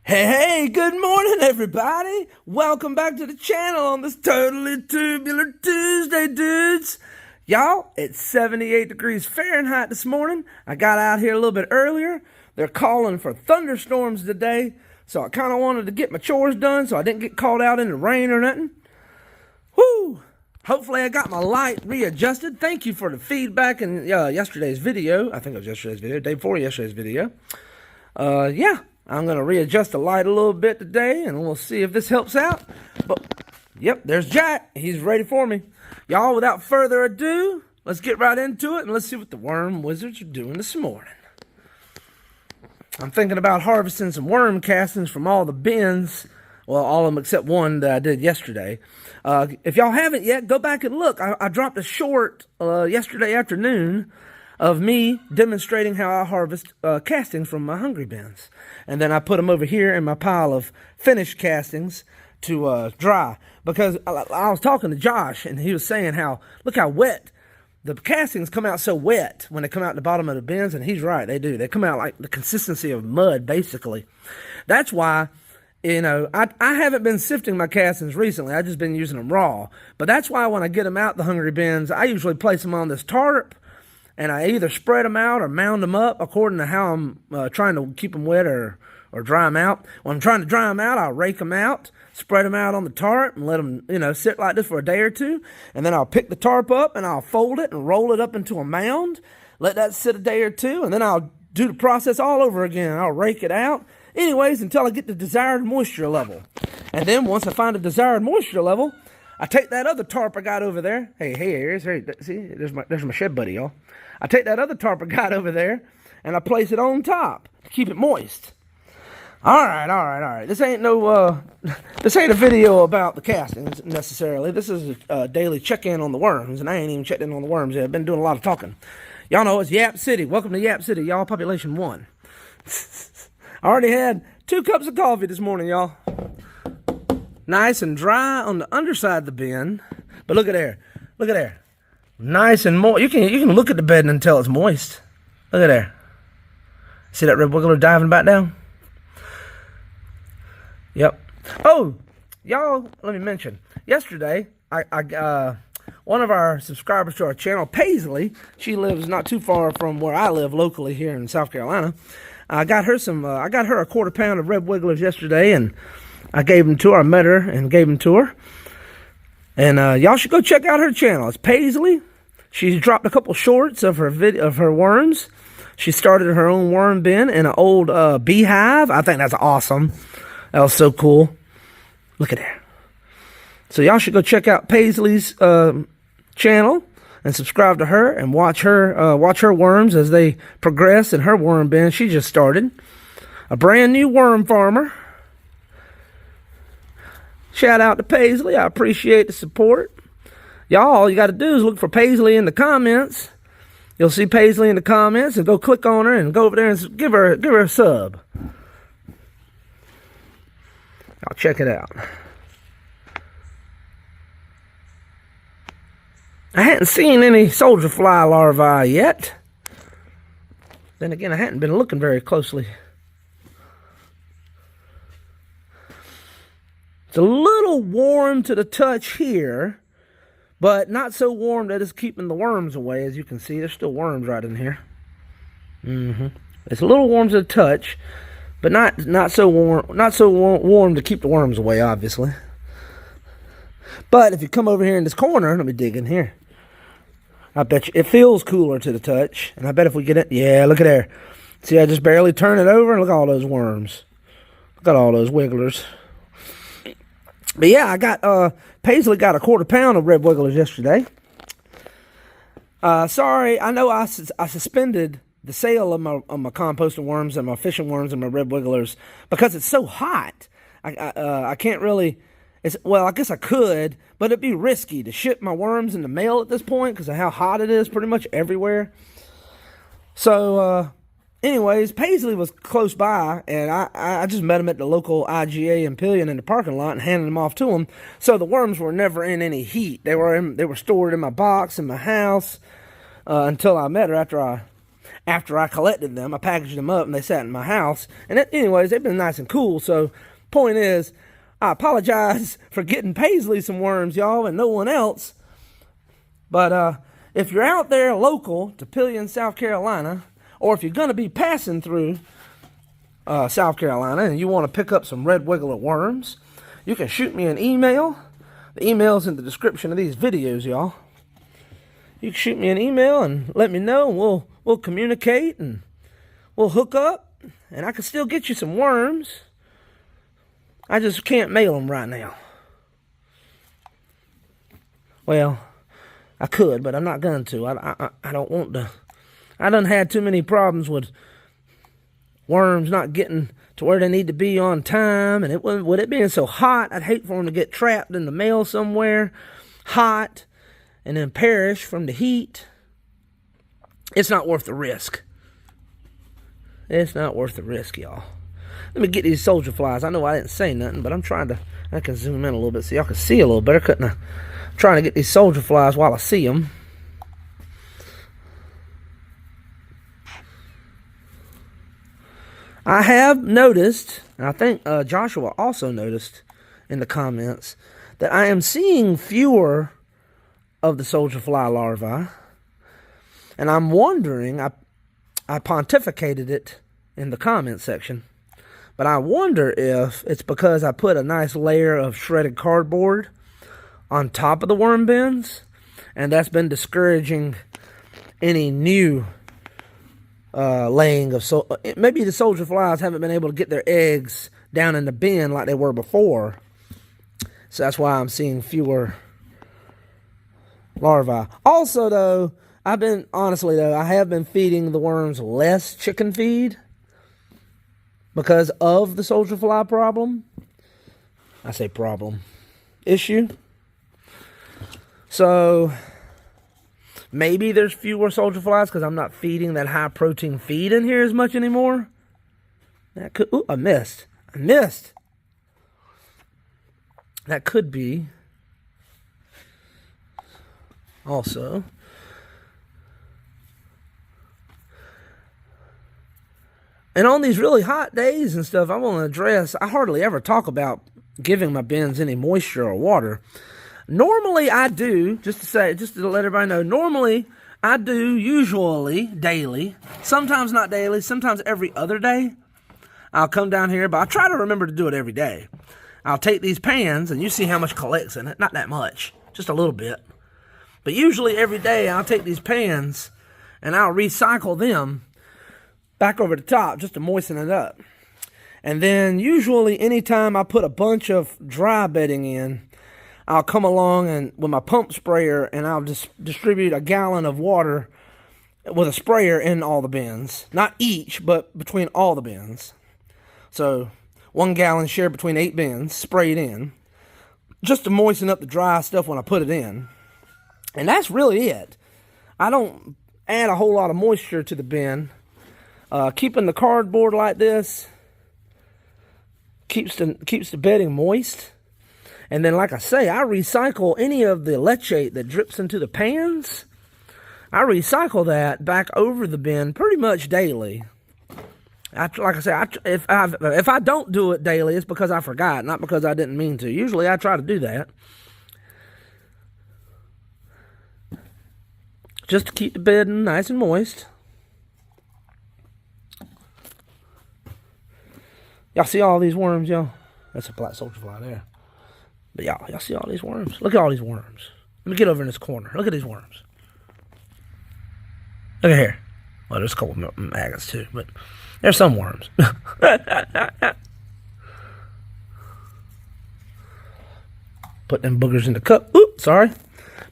Hey, good morning, everybody. Welcome back to the channel on this totally tubular Tuesday, dudes. Y'all, it's 78 degrees Fahrenheit this morning. I got out here a little bit earlier. They're calling for thunderstorms today, so I kind of wanted to get my chores done so I didn't get caught out in the rain or nothing. Whoo! Hopefully I got my light readjusted. Thank you for the feedback in yesterday's video. I think it was yesterday's video, day before yesterday's video. Yeah. I'm going to readjust the light a little bit today, and we'll see if this helps out. But, yep, there's Jack. He's ready for me. Y'all, without further ado, let's get right into it, and let's see what the worm wizards are doing this morning. I'm thinking about harvesting some worm castings from all the bins. Well, all of them except one that I did yesterday. If y'all haven't yet, go back and look. I dropped a short yesterday afternoon of me demonstrating how I harvest castings from my hungry bins. And then I put them over here in my pile of finished castings to dry. Because I was talking to Josh, and he was saying how, look how wet. The castings come out so wet when they come out the bottom of the bins, and he's right, they do. They come out like the consistency of mud, basically. That's why, you know, I haven't been sifting my castings recently. I've just been using them raw. But that's why when I get them out the hungry bins, I usually place them on this tarp, and I either spread them out or mound them up according to how I'm trying to keep them wet or dry them out. When I'm trying to dry them out, I'll rake them out, spread them out on the tarp, and let them, sit like this for a day or two. And then I'll pick the tarp up, and I'll fold it and roll it up into a mound, let that sit a day or two, and then I'll do the process all over again. I'll rake it out, anyways, until I get the desired moisture level. And then once I find the desired moisture level, I take that other tarp I got over there. Hey, see, there's my shed buddy, y'all. I take that other tarp I got over there, and I place it on top to keep it moist. All right. This ain't a video about the castings necessarily. This is a daily check-in on the worms, and I ain't even checked in on the worms yet. I've been doing a lot of talking. Y'all know it's Yap City. Welcome to Yap City, y'all. Population 1. I already had 2 cups of coffee this morning, y'all. Nice and dry on the underside of the bin. But look at there. Look at there. Nice and moist. You can look at the bed and tell it's moist. Look at there. See that red wiggler diving back down? Yep. Oh, y'all, let me mention. Yesterday, I one of our subscribers to our channel, Paisley, she lives not too far from where I live locally here in South Carolina. I got her a quarter pound of red wigglers yesterday, and I gave them to her. I met her and gave them to her. And y'all should go check out her channel. It's Paisley. She's dropped a couple shorts of her worms. She started her own worm bin in an old beehive. I think that's awesome. That was so cool. Look at that. So y'all should go check out Paisley's channel and subscribe to her and watch her worms as they progress in her worm bin. She just started. A brand new worm farmer. Shout out to Paisley. I appreciate the support. Y'all, all you got to do is look for Paisley in the comments. You'll see Paisley in the comments, and go click on her and go over there and give her a sub. I'll check it out. I hadn't seen any soldier fly larvae yet. Then again, I hadn't been looking very closely. It's a little warm to the touch here, but not so warm that it's keeping the worms away. As you can see, there's still worms right in here. It's a little warm to the touch, but not so warm to keep the worms away, obviously. But if you come over here in this corner, let me dig in here. I bet you it feels cooler to the touch, and I bet if we get it, yeah, look at there. See, I just barely turn it over, and look at all those worms. Look at all those wigglers. But yeah, I got, Paisley got a quarter pound of red wigglers yesterday. Sorry, I know I suspended the sale of my composting worms and my fishing worms and my red wigglers because it's so hot. I can't really, well, I guess I could, but it'd be risky to ship my worms in the mail at this point because of how hot it is pretty much everywhere. So, anyways, Paisley was close by, and I just met him at the local IGA and Pelion in the parking lot and handed them off to him. So the worms were never in any heat. They were stored in my box in my house until I met her after I collected them. I packaged them up and they sat in my house. And anyways, they've been nice and cool. So point is, I apologize for getting Paisley some worms, y'all, and no one else. But if you're out there local to Pelion, South Carolina, or if you're going to be passing through South Carolina and you want to pick up some red wiggler worms, you can shoot me an email. The email's in the description of these videos, y'all. You can shoot me an email and let me know, and we'll communicate and we'll hook up, and I can still get you some worms. I just can't mail them right now. Well, I could, but I'm not going to. I don't want to. I done had too many problems with worms not getting to where they need to be on time, and with it being so hot, I'd hate for them to get trapped in the mail somewhere, hot, and then perish from the heat. It's not worth the risk. It's not worth the risk, y'all. Let me get these soldier flies. I know I didn't say nothing, but I can zoom in a little bit so y'all can see a little better, couldn't I? I'm trying to get these soldier flies while I see them. I have noticed, and I think Joshua also noticed in the comments, that I am seeing fewer of the soldier fly larvae. And I'm wondering, I pontificated it in the comment section, but I wonder if it's because I put a nice layer of shredded cardboard on top of the worm bins, and that's been discouraging any new laying of maybe the soldier flies haven't been able to get their eggs down in the bin like they were before. So that's why I'm seeing fewer larvae. Also, though, I have been feeding the worms less chicken feed because of the soldier fly problem. I say problem. Issue. So maybe there's fewer soldier flies because I'm not feeding that high protein feed in here as much anymore. That could, ooh, I missed. That could be also. And on these really hot days and stuff, I want to address, I hardly ever talk about giving my bins any moisture or water. Normally I do, just to let everybody know, normally I do usually daily, sometimes not daily, sometimes every other day. I'll come down here, but I try to remember to do it every day. I'll take these pans, and you see how much collects in it. Not that much, just a little bit. But usually every day I'll take these pans, and I'll recycle them back over the top just to moisten it up. And then usually anytime I put a bunch of dry bedding in, I'll come along and with my pump sprayer and I'll just distribute a gallon of water with a sprayer in all the bins. Not each, but between all the bins. So 1 gallon shared between 8 bins, sprayed in, just to moisten up the dry stuff when I put it in. And that's really it. I don't add a whole lot of moisture to the bin. Keeping the cardboard like this keeps the bedding moist. And then, like I say, I recycle any of the leachate that drips into the pans. I recycle that back over the bin pretty much daily. Like I say, if I don't do it daily, it's because I forgot, not because I didn't mean to. Usually I try to do that, just to keep the bedding nice and moist. Y'all see all these worms, y'all? That's a black soldier fly there. But y'all see all these worms? Look at all these worms. Let me get over in this corner. Look at these worms. Look at here. Well, there's a couple maggots too, but there's some worms. Put them boogers in the cup. Oops, sorry.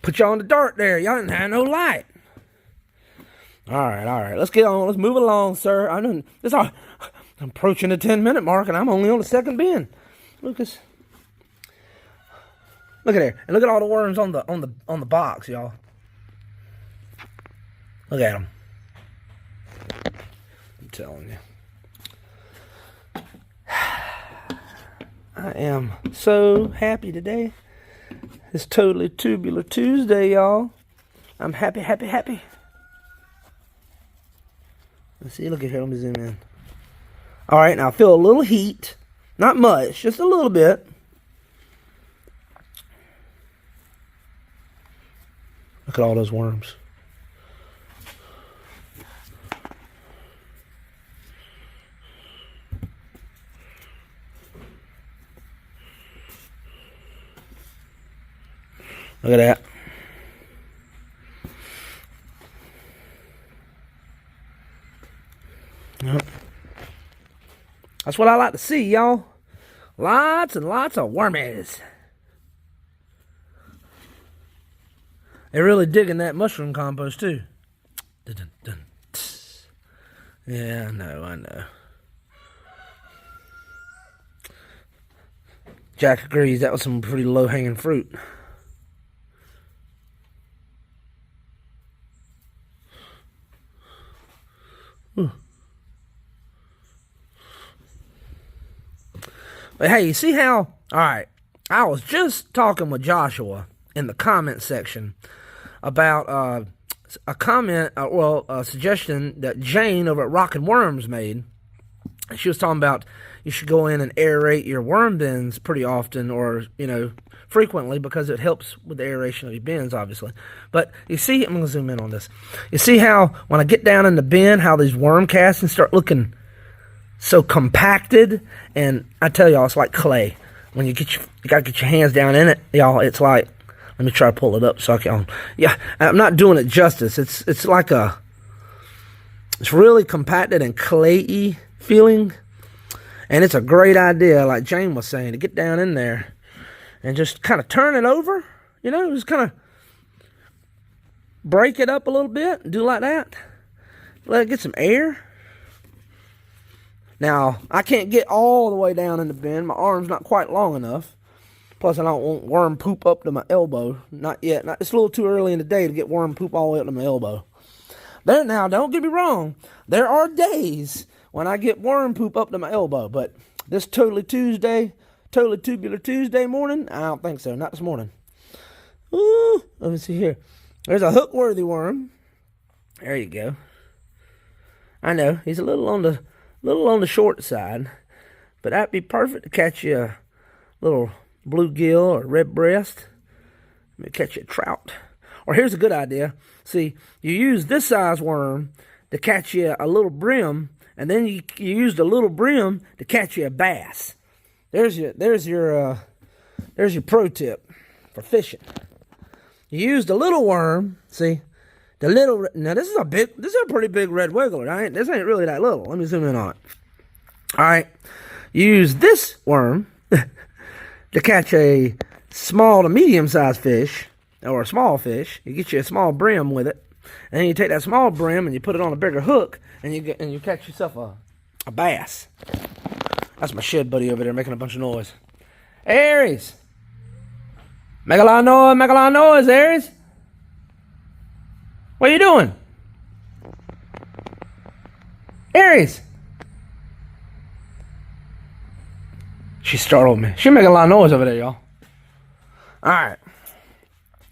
Put y'all in the dark there. Y'all didn't have no light. All right. Let's get on. Let's move along, sir. I'm approaching the 10-minute mark, and I'm only on the second bin. Look at there, and look at all the worms on the box, y'all. Look at them. I'm telling you. I am so happy today. It's totally tubular Tuesday, y'all. I'm happy. Let's see, look at here, let me zoom in. Alright, now I feel a little heat. Not much, just a little bit. Look at all those worms. Look at that. Yep. That's what I like to see, y'all. Lots and lots of wormies. They're really digging that mushroom compost, too. Dun, dun, dun. Yeah, I know. Jack agrees that was some pretty low-hanging fruit. But hey, you see how... Alright, I was just talking with Joshua in the comment section about a suggestion that Jane over at Rockin' Worms made. She was talking about you should go in and aerate your worm bins pretty often, or, frequently, because it helps with the aeration of your bins, obviously. But you see, I'm going to zoom in on this. You see how when I get down in the bin, how these worm castings start looking so compacted, and I tell y'all, it's like clay. When you gotta get your hands down in it, y'all. It's like, let me try to pull it up so I can. Yeah, I'm not doing it justice. It's like it's really compacted and clayey feeling, and it's a great idea, like Jane was saying, to get down in there and just kind of turn it over. Just kind of break it up a little bit, and do like that. Let it get some air. Now, I can't get all the way down in the bin. My arm's not quite long enough. Plus, I don't want worm poop up to my elbow. Not yet. It's a little too early in the day to get worm poop all the way up to my elbow. Now, don't get me wrong. There are days when I get worm poop up to my elbow. But this totally tubular Tuesday morning, I don't think so. Not this morning. Ooh, let me see here. There's a hook-worthy worm. There you go. I know, he's a little on the short side, but that'd be perfect to catch you a little bluegill or red breast. Maybe catch you a trout. Or here's a good idea. See, you use this size worm to catch you a little brim, and then you use the little brim to catch you a bass. There's your pro tip for fishing. You use the little worm. See, now this is a pretty big red wiggler. Right? This ain't really that little. Let me zoom in on it. All right, use this worm to catch a small to medium sized fish, or a small fish. You get you a small brim with it, and then you take that small brim and you put it on a bigger hook, and you catch yourself a bass. That's my shed buddy over there making a bunch of noise. Aries, make a lot of noise, Aries. What are you doing? Aries. She startled me. She making a lot of noise over there, y'all. Alright.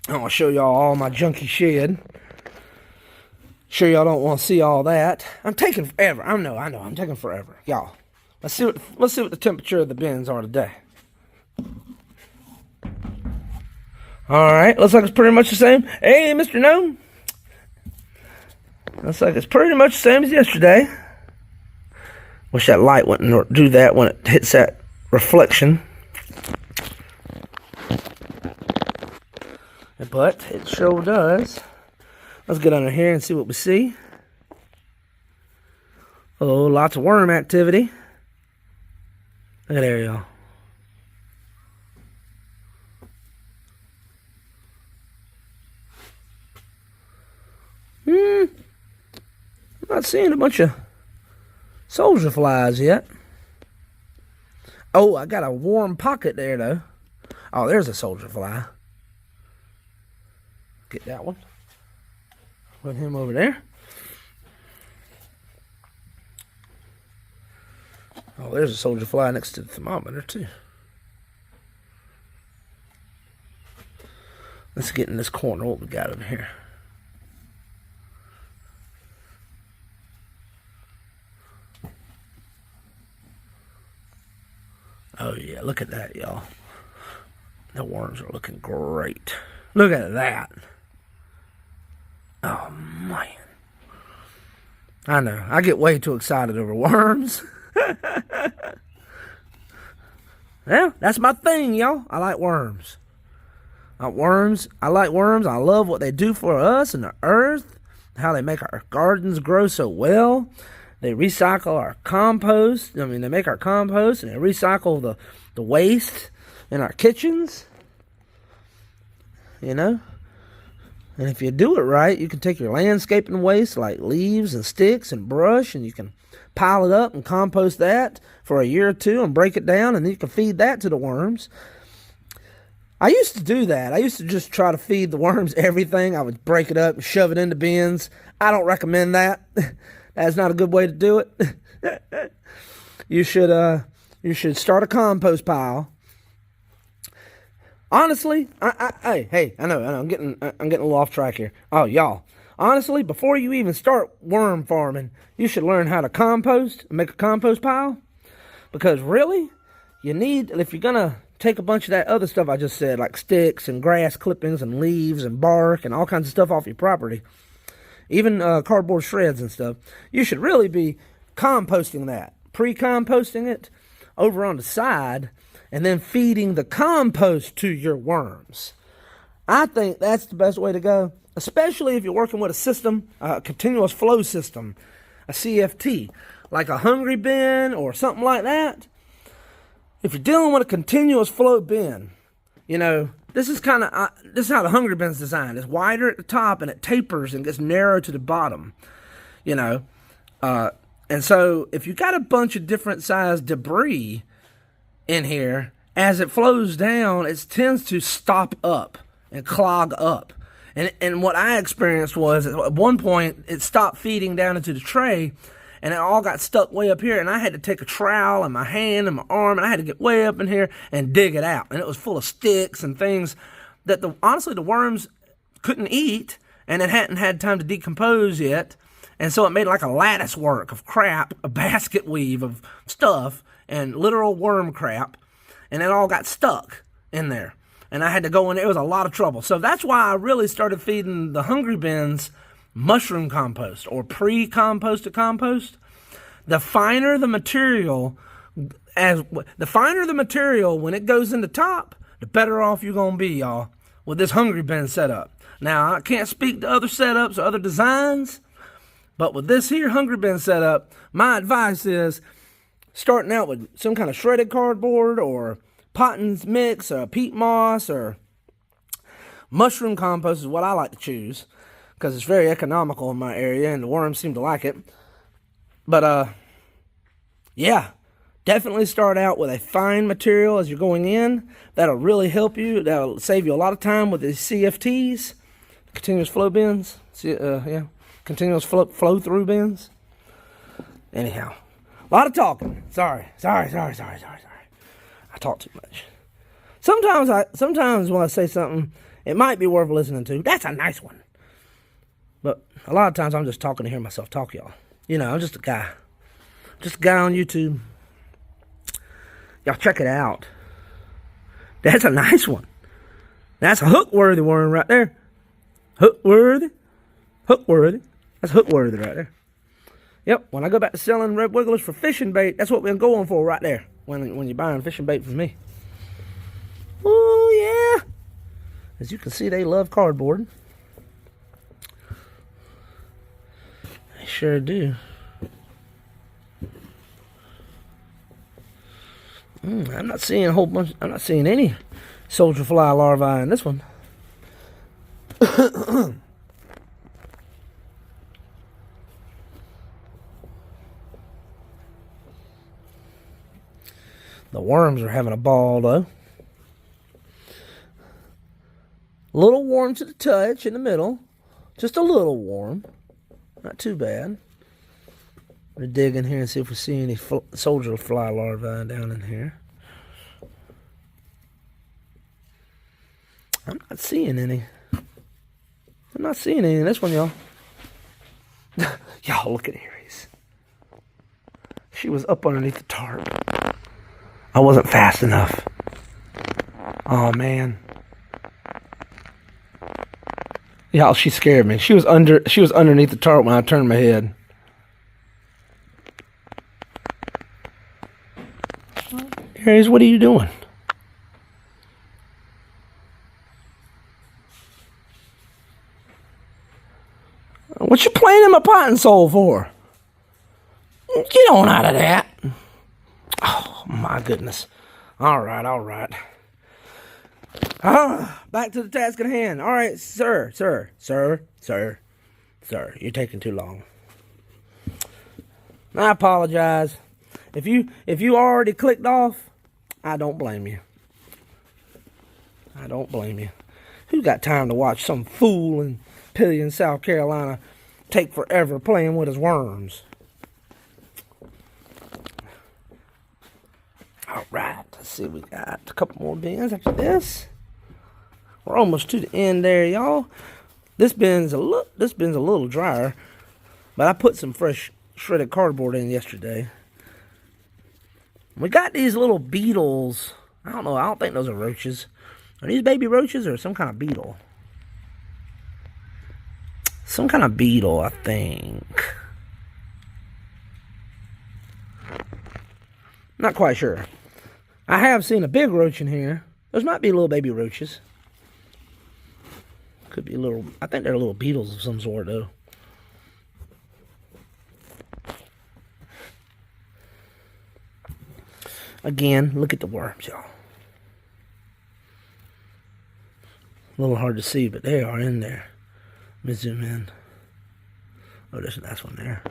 I'm going to show y'all all my junky shed. Sure y'all don't want to see all that. I'm taking forever. I know. I'm taking forever. Y'all, let's see what the temperature of the bins are today. Alright. Looks like it's pretty much the same. Hey, Mr. Gnome. Looks like it's pretty much the same as yesterday. Wish that light wouldn't do that when it hits that reflection. But it sure does. Let's get under here and see what we see. Oh, lots of worm activity. Look at there, y'all. I'm not seeing a bunch of soldier flies yet. Oh, I got a warm pocket there, though. Oh, there's a soldier fly. Get that one. Put him over there. Oh, there's a soldier fly next to the thermometer, too. Let's get in this corner. What we got over here? Oh, yeah, look at that, y'all. The worms are looking great. Look at that. Oh, man. I know. I get way too excited over worms. Well, that's my thing, y'all. I like worms. I like worms. I love what they do for us and the earth. How they make our gardens grow so well. They recycle our compost. I mean, they make our compost and they recycle the waste in our kitchens. You know? And if you do it right, you can take your landscaping waste like leaves and sticks and brush, and you can pile it up and compost that for a year or two and break it down, and then you can feed that to the worms. I used to do that. I used to just try to feed the worms everything. I would break it up and shove it into bins. I don't recommend that. That's not a good way to do it. You should start a compost pile. Honestly, I know, I'm getting a little off track here. Oh, y'all. Honestly, before you even start worm farming, you should learn how to compost and make a compost pile. Because really, if you're gonna take a bunch of that other stuff I just said, like sticks and grass clippings and leaves and bark and all kinds of stuff off your property, even cardboard shreds and stuff, you should really be composting that, pre-composting it over on the side, and then feeding the compost to your worms. I think that's the best way to go, especially if you're working with a system, a continuous flow system, a CFT, like a hungry bin or something like that. If you're dealing with a continuous flow bin, this is how the hungry bin's designed. It's wider at the top and it tapers and gets narrow to the bottom, and so if you got a bunch of different sized debris in here, as it flows down, it tends to stop up and clog up. And what I experienced was, at one point, it stopped feeding down into the tray, and it all got stuck way up here, and I had to take a trowel in my hand and my arm, and I had to get way up in here and dig it out. And it was full of sticks and things that, honestly, the worms couldn't eat, and it hadn't had time to decompose yet. And so it made like a lattice work of crap, a basket weave of stuff, and literal worm crap, and it all got stuck in there. And I had to go in there. It was a lot of trouble. So that's why I really started feeding the hungry bins mushroom compost or pre-composted compost. The finer the material, when it goes in the top, the better off you're going to be, y'all, with this hungry bin setup. Now, I can't speak to other setups or other designs, but with this here hungry bin setup, my advice is starting out with some kind of shredded cardboard or Potton's mix or peat moss or mushroom compost is what I like to choose because it's very economical in my area and the worms seem to like it. But yeah, definitely start out with a fine material as you're going in. That'll really help you. That'll save you a lot of time with these CFTs, continuous flow bins. Continuous flow through bins. Anyhow, a lot of talking. Sorry. I talk too much. Sometimes when I say something, it might be worth listening to. That's a nice one. But a lot of times I'm just talking to hear myself talk, y'all. I'm just a guy. Just a guy on YouTube. Y'all check it out. That's a nice one. That's a hook-worthy worm right there. Hook-worthy. That's hook-worthy right there. Yep, when I go back to selling red wigglers for fishing bait, that's what we're going for right there. When you're buying fishing bait from me. Oh, yeah. As you can see, they love cardboard. They sure do. I'm not seeing any soldier fly larvae in this one. The worms are having a ball, though. A little warm to the touch in the middle. Just a little warm. Not too bad. We're digging here and see if we see any soldier fly larvae down in here. I'm not seeing any. I'm not seeing any in this one, y'all. Y'all, look at Aries. She was up underneath the tarp. I wasn't fast enough. Oh, man. Y'all, she scared me. She was underneath the tarp when I turned my head. Aries, what are you doing? What you playing in my pot and soul for? Get on out of that. Oh, my goodness. All right. Back to the task at hand. All right, sir. You're taking too long. I apologize. If you already clicked off, I don't blame you. Who got time to watch some fool in Pelion, South Carolina take forever playing with his worms? All right, let's see. We got a couple more bins after this. We're almost to the end there, y'all. This bin's a little drier, but I put some fresh shredded cardboard in yesterday. We got these little beetles. I don't know. I don't think those are roaches. Are these baby roaches or some kind of beetle? Some kind of beetle, I think. Not quite sure. I have seen a big roach in here. Those might be little baby roaches. Could be little. I think they're little beetles of some sort, though. Again, look at the worms, y'all. A little hard to see, but they are in there. Let me zoom in. Oh, there's a nice one there.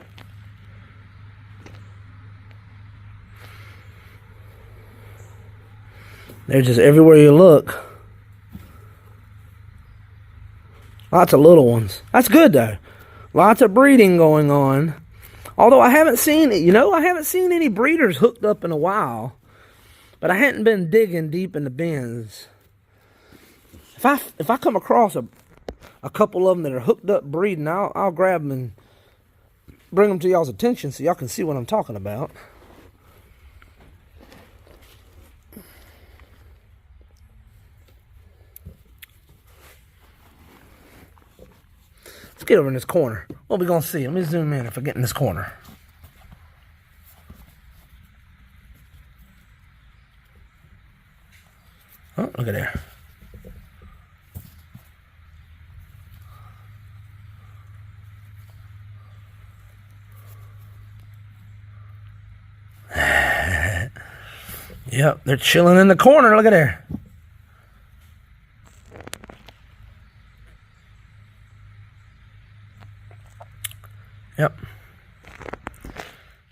They're just everywhere you look. Lots of little ones. That's good, though. Lots of breeding going on. Although I haven't seen any breeders hooked up in a while. But I hadn't been digging deep in the bins. If I come across a couple of them that are hooked up breeding, I'll grab them and bring them to y'all's attention so y'all can see what I'm talking about. Let's get over in this corner. What are we going to see? Let me zoom in if I get in this corner. Oh, look at there. Yep, they're chilling in the corner. Look at there. Yep.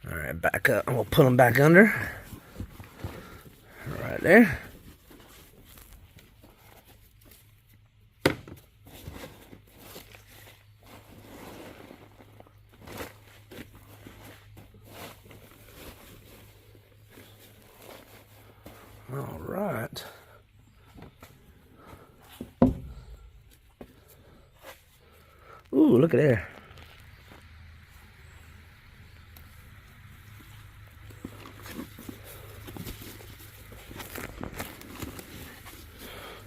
All right, back up. We'll put them back under. Right there. All right. Ooh, look at there.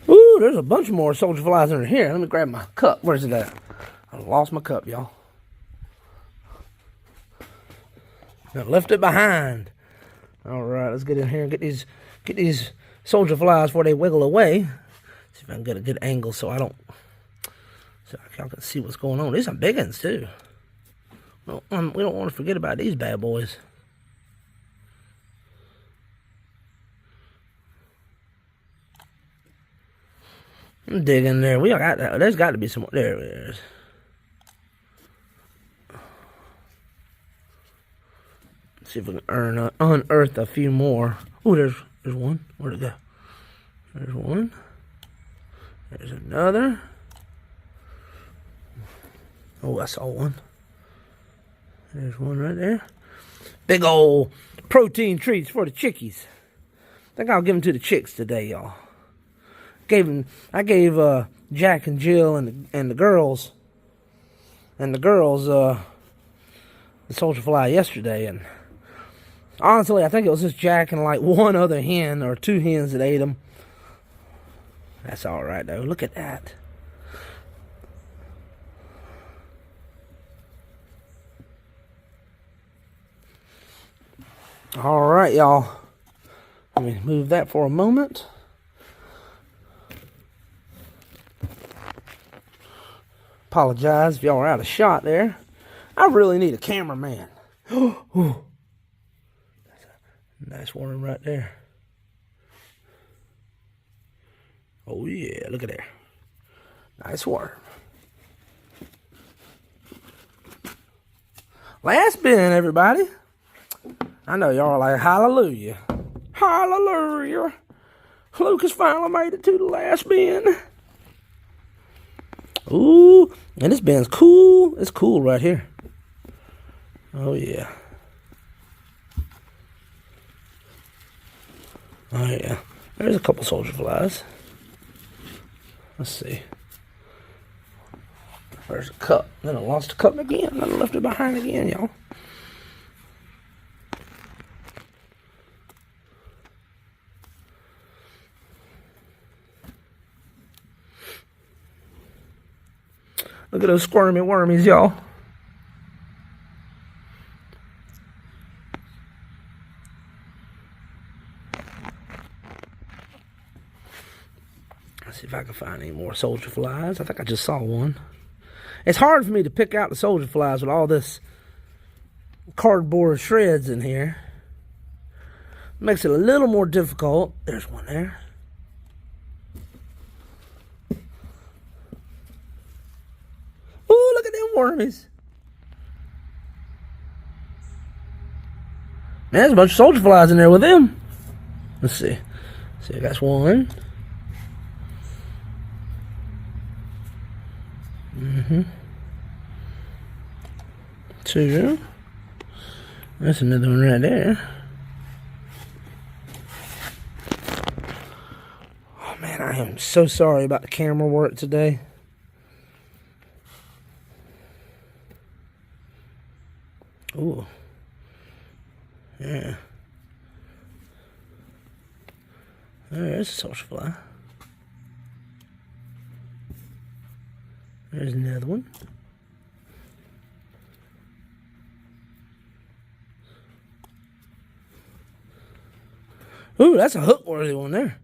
Ooh, there's a bunch more soldier flies under here. Let me grab my cup. Where's it at? I lost my cup, y'all. I left it behind. All right, let's get in here and get these soldier flies before they wiggle away. See if I can get a good angle so y'all can see what's going on. These are big ones too. Well, we don't want to forget about these bad boys. I'm digging there. There's got to be some. There it is. See if we can unearth a few more. Oh, there's one. Where'd it go? There's one. There's another. Oh, I saw one. There's one right there. Big old protein treats for the chickies. I think I'll give them to the chicks today, y'all. I gave Jack and Jill and the girls the soldier fly yesterday, and Honestly, I think it was just Jack and like one other hen or two hens that ate them. That's all right, though. Look at that. All right, y'all. Let me move that for a moment. Apologize if y'all are out of shot there. I really need a cameraman. Ooh. Nice worm right there. Oh yeah, look at there. Nice worm. Last bin, everybody. I know y'all are like, hallelujah. Hallelujah. Lucas finally made it to the last bin. Ooh, and this bin's cool. It's cool right here. Oh yeah. Oh yeah. There's a couple soldier flies. Let's see. There's a cup. Then I lost a cup again. Then I left it behind again, y'all. Look at those squirmy wormies, y'all. Let's see if I can find any more soldier flies. I think I just saw one. It's hard for me to pick out the soldier flies with all this cardboard shreds in here. Makes it a little more difficult. There's one there. Ooh, look at them wormies. Man, there's a bunch of soldier flies in there with them. Let's see. See, I got one. Two. That's another one right there. Oh man, I am so sorry about the camera work today. Ooh. Yeah. There's a soldier fly. There's another one. Ooh, that's a hook-worthy one there.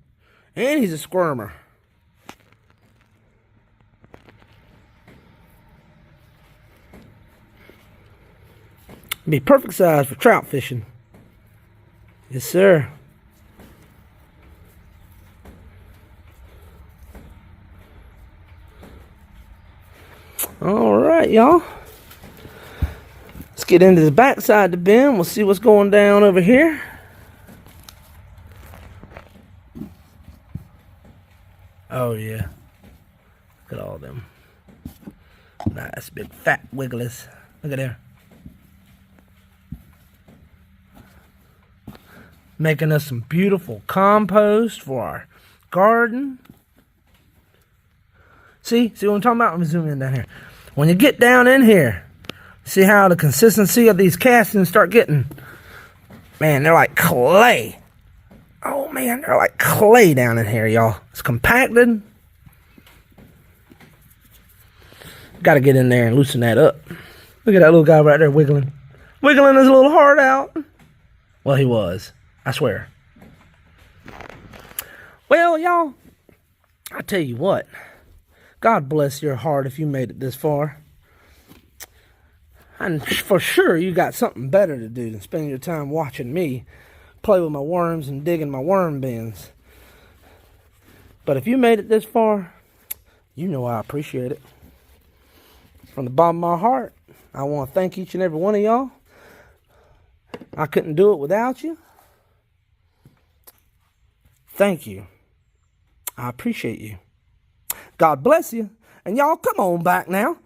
And he's a squirmer. Be perfect size for trout fishing. Yes, sir. All right, y'all. Let's get into the backside of the bin. We'll see what's going down over here. Oh, yeah. Look at all of them. Nice big fat wigglers. Look at there. Making us some beautiful compost for our garden. See what I'm talking about? Let me zoom in down here. When you get down in here, see how the consistency of these castings start getting, man, they're like clay. Oh man, they're like clay down in here, y'all. It's compacted. Got to get in there and loosen that up. Look at that little guy right there wiggling. Wiggling his little heart out. Well, he was. I swear. Well, y'all, I tell you what. God bless your heart if you made it this far. And for sure, you got something better to do than spend your time watching me play with my worms and digging my worm bins. But if you made it this far, you know I appreciate it. From the bottom of my heart, I want to thank each and every one of y'all. I couldn't do it without you. Thank you. I appreciate you. God bless you. And y'all, come on back now.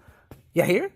You hear?